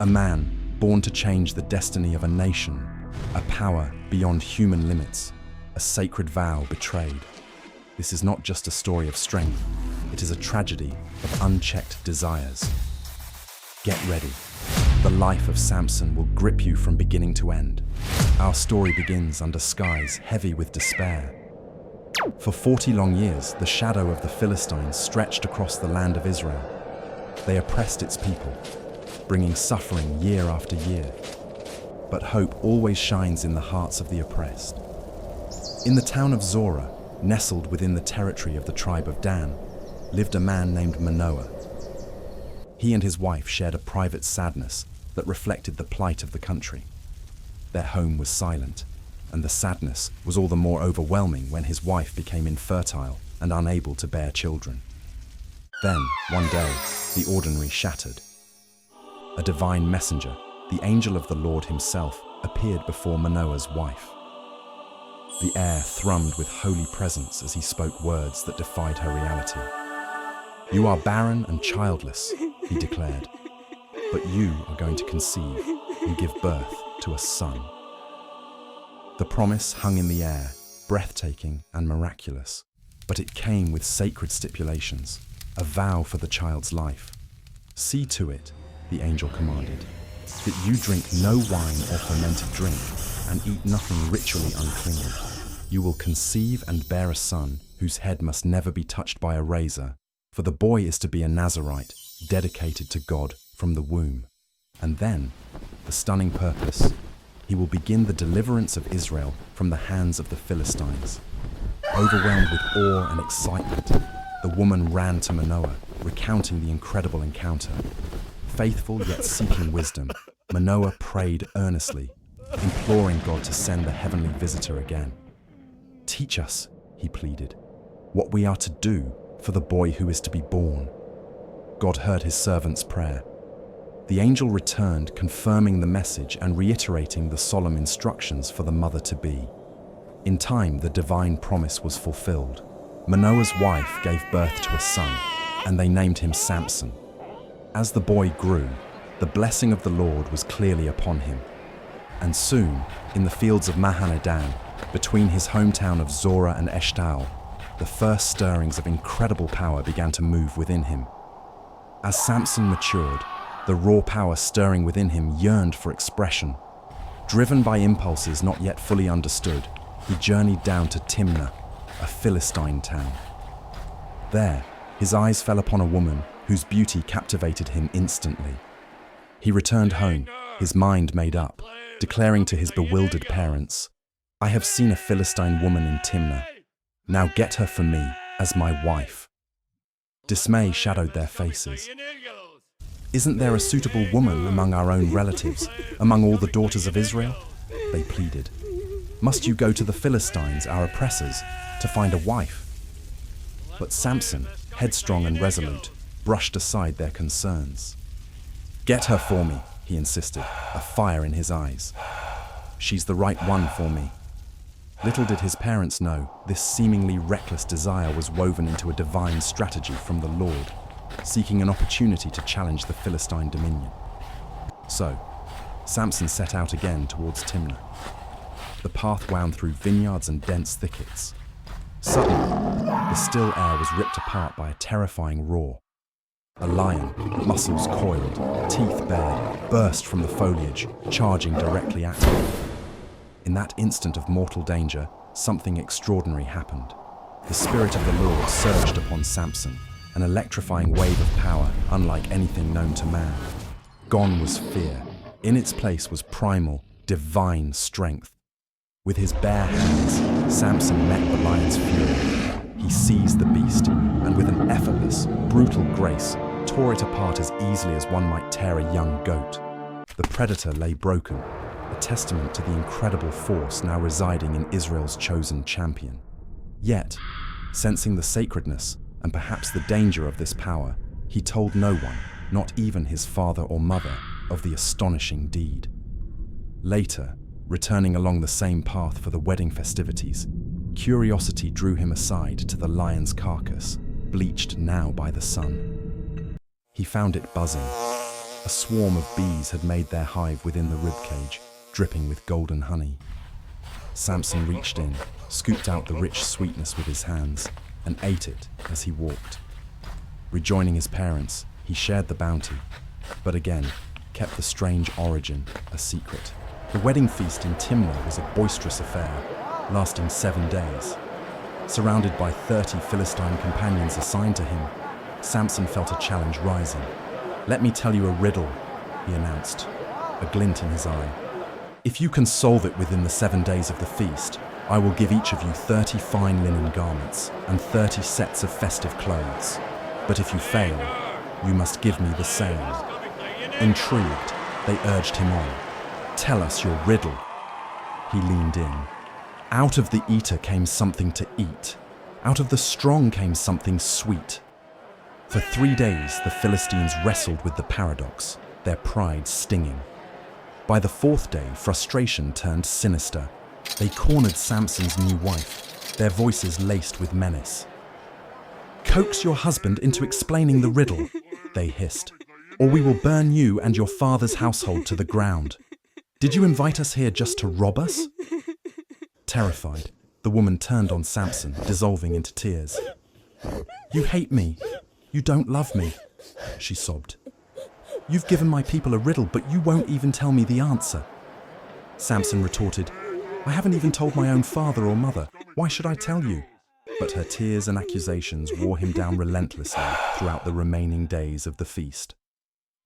A man born to change the destiny of a nation, a power beyond human limits, a sacred vow betrayed. This is not just a story of strength, it is a tragedy of unchecked desires. Get ready. The life of Samson will grip you from beginning to end. Our story begins under skies heavy with despair. For 40 long years, the shadow of the Philistines stretched across the land of Israel. They oppressed its people, bringing suffering year after year. But hope always shines in the hearts of the oppressed. In the town of Zorah, nestled within the territory of the tribe of Dan, lived a man named Manoah. He and his wife shared a private sadness that reflected the plight of the country. Their home was silent, and the sadness was all the more overwhelming when his wife became infertile and unable to bear children. Then, one day, the ordinary shattered. A divine messenger, the angel of the Lord himself, appeared before Manoah's wife. The air thrummed with holy presence as he spoke words that defied her reality. "You are barren and childless," he declared, "but you are going to conceive and give birth to a son." The promise hung in the air, breathtaking and miraculous, but it came with sacred stipulations, a vow for the child's life. "See to it," the angel commanded, "that you drink no wine or fermented drink, and eat nothing ritually unclean. You will conceive and bear a son whose head must never be touched by a razor, for the boy is to be a Nazirite, dedicated to God from the womb." And then, the stunning purpose, he will begin the deliverance of Israel from the hands of the Philistines. Overwhelmed with awe and excitement, the woman ran to Manoah, recounting the incredible encounter. Faithful yet seeking wisdom, Manoah prayed earnestly, imploring God to send the heavenly visitor again. "Teach us," he pleaded, "what we are to do for the boy who is to be born." God heard his servant's prayer. The angel returned, confirming the message and reiterating the solemn instructions for the mother-to-be. In time, the divine promise was fulfilled. Manoah's wife gave birth to a son, and they named him Samson. As the boy grew, the blessing of the Lord was clearly upon him. And soon, in the fields of Mahanadan, between his hometown of Zorah and Eshtaol, the first stirrings of incredible power began to move within him. As Samson matured, the raw power stirring within him yearned for expression. Driven by impulses not yet fully understood, he journeyed down to Timnah, a Philistine town. There, his eyes fell upon a woman whose beauty captivated him instantly. He returned home, his mind made up, declaring to his bewildered parents, "I have seen a Philistine woman in Timnah. Now get her for me as my wife." Dismay shadowed their faces. "Isn't there a suitable woman among our own relatives, among all the daughters of Israel?" they pleaded. "Must you go to the Philistines, our oppressors, to find a wife?" But Samson, headstrong and resolute, brushed aside their concerns. "Get her for me," he insisted, a fire in his eyes. "She's the right one for me." Little did his parents know, this seemingly reckless desire was woven into a divine strategy from the Lord, seeking an opportunity to challenge the Philistine dominion. So, Samson set out again towards Timnah. The path wound through vineyards and dense thickets. Suddenly, the still air was ripped apart by a terrifying roar. A lion, muscles coiled, teeth bared, burst from the foliage, charging directly at him. In that instant of mortal danger, something extraordinary happened. The Spirit of the Lord surged upon Samson, an electrifying wave of power unlike anything known to man. Gone was fear. In its place was primal, divine strength. With his bare hands, Samson met the lion's fury. He seized the beast, and with an effortless, brutal grace, tore it apart as easily as one might tear a young goat. The predator lay broken, a testament to the incredible force now residing in Israel's chosen champion. Yet, sensing the sacredness and perhaps the danger of this power, he told no one, not even his father or mother, of the astonishing deed. Later, returning along the same path for the wedding festivities, curiosity drew him aside to the lion's carcass, bleached now by the sun. He found it buzzing, A swarm of bees had made their hive within the ribcage, dripping with golden honey. Samson reached in, scooped out the rich sweetness with his hands, and ate it as he walked. Rejoining his parents, he shared the bounty, but again, kept the strange origin a secret. The wedding feast in Timnah was a boisterous affair, lasting 7 days. Surrounded by 30 Philistine companions assigned to him, Samson felt a challenge rising. "Let me tell you a riddle," he announced, a glint in his eye. "If you can solve it within the 7 days of the feast, I will give each of you 30 fine linen garments and 30 sets of festive clothes. But if you fail, you must give me the same." Intrigued, they urged him on. "Tell us your riddle." He leaned in. "Out of the eater came something to eat. Out of the strong came something sweet." For 3 days, the Philistines wrestled with the paradox, their pride stinging. By the 4th day, frustration turned sinister. They cornered Samson's new wife, their voices laced with menace. "Coax your husband into explaining the riddle," they hissed, "or we will burn you and your father's household to the ground. Did you invite us here just to rob us?" Terrified, the woman turned on Samson, dissolving into tears. "You hate me. You don't love me," she sobbed. "You've given my people a riddle, but you won't even tell me the answer." Samson retorted, "I haven't even told my own father or mother. Why should I tell you?" But her tears and accusations wore him down relentlessly throughout the remaining days of the feast.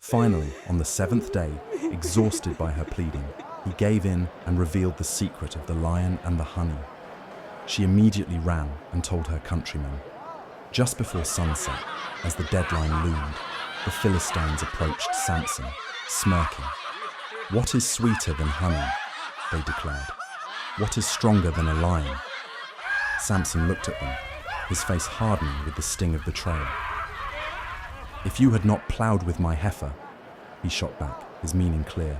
Finally, on the 7th day, exhausted by her pleading, he gave in and revealed the secret of the lion and the honey. She immediately ran and told her countrymen. Just before sunset, as the deadline loomed, the Philistines approached Samson, smirking. "What is sweeter than honey?" they declared. "What is stronger than a lion?" Samson looked at them, his face hardening with the sting of betrayal. "If you had not plowed with my heifer," he shot back, his meaning clear,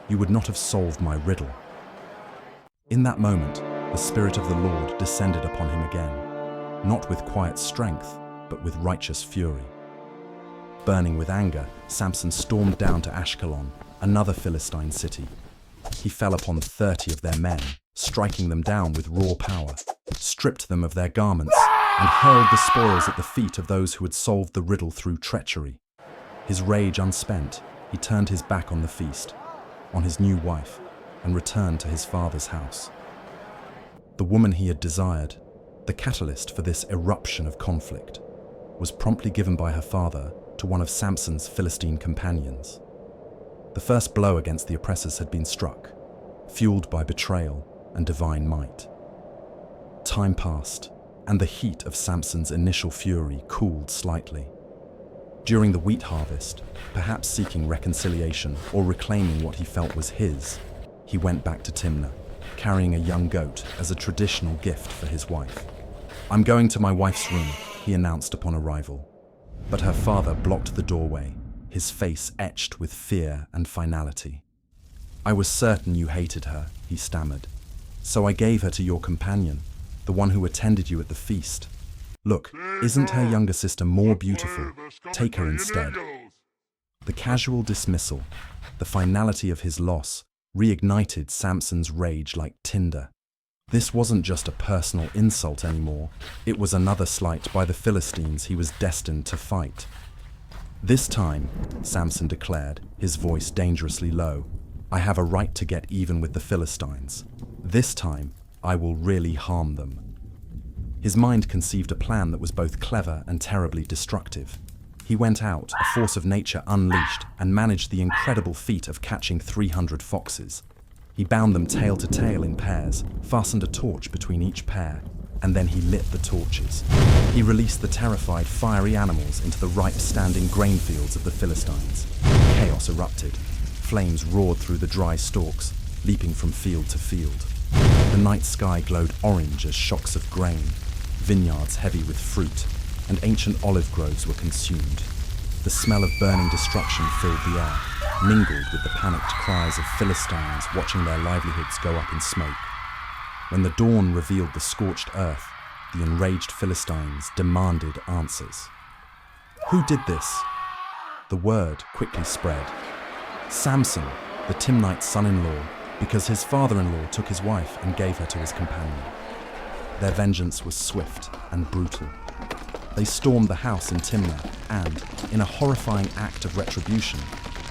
"you would not have solved my riddle." In that moment, the Spirit of the Lord descended upon him again, not with quiet strength, but with righteous fury. Burning with anger, Samson stormed down to Ashkelon, another Philistine city. He fell upon 30 of their men, striking them down with raw power, stripped them of their garments, and hurled the spoils at the feet of those who had solved the riddle through treachery. His rage unspent, he turned his back on the feast, on his new wife, and returned to his father's house. The woman he had desired, the catalyst for this eruption of conflict, was promptly given by her father to one of Samson's Philistine companions. The first blow against the oppressors had been struck, fueled by betrayal and divine might. Time passed, and the heat of Samson's initial fury cooled slightly. During the wheat harvest, perhaps seeking reconciliation or reclaiming what he felt was his, he went back to Timnah, carrying a young goat as a traditional gift for his wife. "I'm going to my wife's room," he announced upon arrival. But her father blocked the doorway, his face etched with fear and finality. "I was certain you hated her," he stammered. "So I gave her to your companion, the one who attended you at the feast. Look, isn't her younger sister more beautiful? Take her instead." The casual dismissal, the finality of his loss, reignited Samson's rage like tinder. This wasn't just a personal insult anymore, it was another slight by the Philistines he was destined to fight. "This time," Samson declared, his voice dangerously low, "I have a right to get even with the Philistines. This time, I will really harm them." His mind conceived a plan that was both clever and terribly destructive. He went out, a force of nature unleashed, and managed the incredible feat of catching 300 foxes. He bound them tail to tail in pairs, fastened a torch between each pair, and then he lit the torches. He released the terrified, fiery animals into the ripe-standing grain fields of the Philistines. Chaos erupted. Flames roared through the dry stalks, leaping from field to field. The night sky glowed orange as shocks of grain, vineyards heavy with fruit, and ancient olive groves were consumed. The smell of burning destruction filled the air, mingled with the panicked cries of Philistines watching their livelihoods go up in smoke. When the dawn revealed the scorched earth, the enraged Philistines demanded answers. "Who did this? The word quickly spread. Samson, the Timnite's son-in-law, because his father-in-law took his wife and gave her to his companion. Their vengeance was swift and brutal. They stormed the house in Timnah and, in a horrifying act of retribution,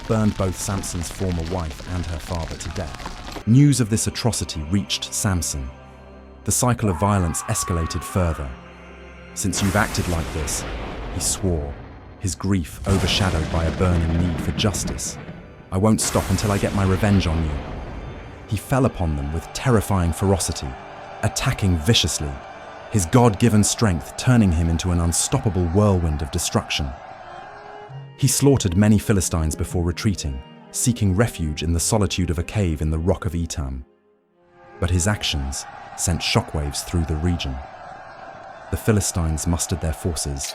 burned both Samson's former wife and her father to death. News of this atrocity reached Samson. The cycle of violence escalated further. "Since you've acted like this," he swore, his grief overshadowed by a burning need for justice, "I won't stop until I get my revenge on you." He fell upon them with terrifying ferocity, attacking viciously, his God-given strength turning him into an unstoppable whirlwind of destruction. He slaughtered many Philistines before retreating, seeking refuge in the solitude of a cave in the rock of Etam. But his actions sent shockwaves through the region. The Philistines mustered their forces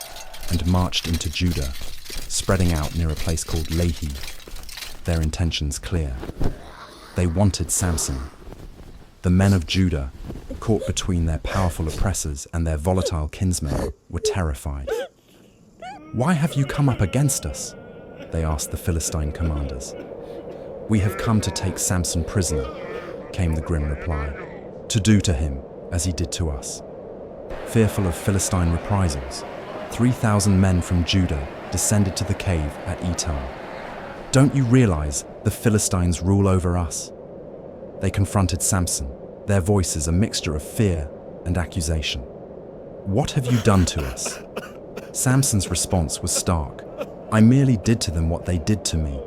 and marched into Judah, spreading out near a place called Lehi. Their intentions clear. They wanted Samson. The men of Judah, caught between their powerful oppressors and their volatile kinsmen, were terrified. "Why have you come up against us?" they asked the Philistine commanders. "We have come to take Samson prisoner," came the grim reply, "to do to him as he did to us." Fearful of Philistine reprisals, 3,000 men from Judah descended to the cave at Etam. "Don't you realize the Philistines rule over us?" They confronted Samson, their voices a mixture of fear and accusation. "What have you done to us?" Samson's response was stark. "I merely did to them what they did to me."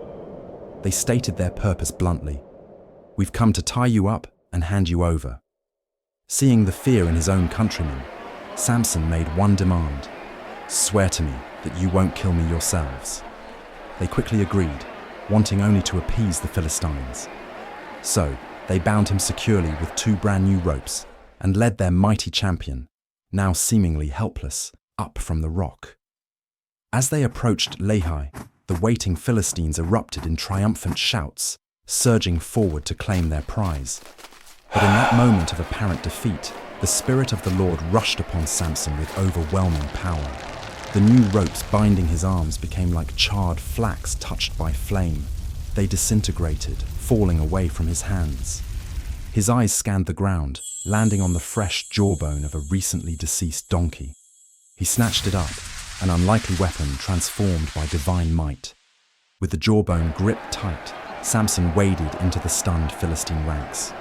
They stated their purpose bluntly. "We've come to tie you up and hand you over." Seeing the fear in his own countrymen, Samson made one demand: "Swear to me that you won't kill me yourselves." They quickly agreed, wanting only to appease the Philistines. So, they bound him securely with 2 brand new ropes and led their mighty champion, now seemingly helpless, up from the rock. As they approached Lehi, the waiting Philistines erupted in triumphant shouts, surging forward to claim their prize. But in that moment of apparent defeat, the Spirit of the Lord rushed upon Samson with overwhelming power. The new ropes binding his arms became like charred flax touched by flame. They disintegrated, falling away from his hands. His eyes scanned the ground, landing on the fresh jawbone of a recently deceased donkey. He snatched it up, an unlikely weapon transformed by divine might. With the jawbone gripped tight, Samson waded into the stunned Philistine ranks.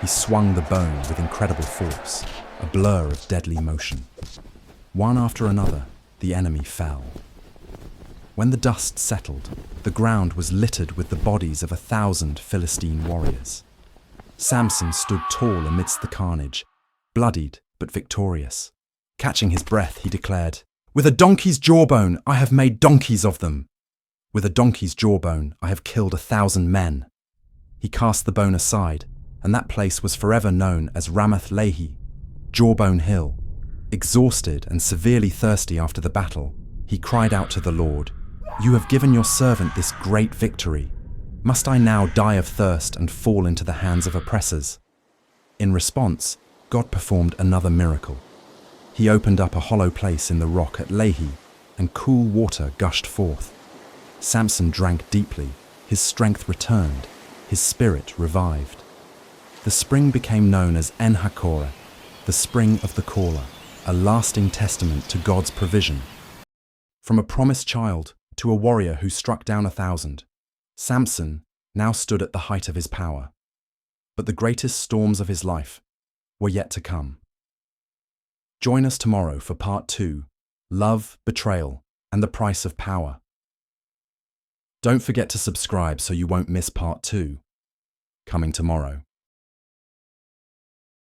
He swung the bone with incredible force, a blur of deadly motion. One after another, the enemy fell. When the dust settled, the ground was littered with the bodies of 1,000 Philistine warriors. Samson stood tall amidst the carnage, bloodied but victorious. Catching his breath, he declared, "With a donkey's jawbone, I have made donkeys of them. With a donkey's jawbone, I have killed 1,000 men." He cast the bone aside, and that place was forever known as Ramath Lehi, Jawbone Hill. Exhausted and severely thirsty after the battle, he cried out to the Lord, "You have given your servant this great victory. Must I now die of thirst and fall into the hands of oppressors?" In response, God performed another miracle. He opened up a hollow place in the rock at Lehi, and cool water gushed forth. Samson drank deeply, his strength returned, his spirit revived. The spring became known as En-Hakkore, the spring of the caller, a lasting testament to God's provision. From a promised child to a warrior who struck down 1,000, Samson now stood at the height of his power. But the greatest storms of his life were yet to come. Join us tomorrow for part 2, Love, Betrayal, and the Price of Power. Don't forget to subscribe so you won't miss part 2, coming tomorrow.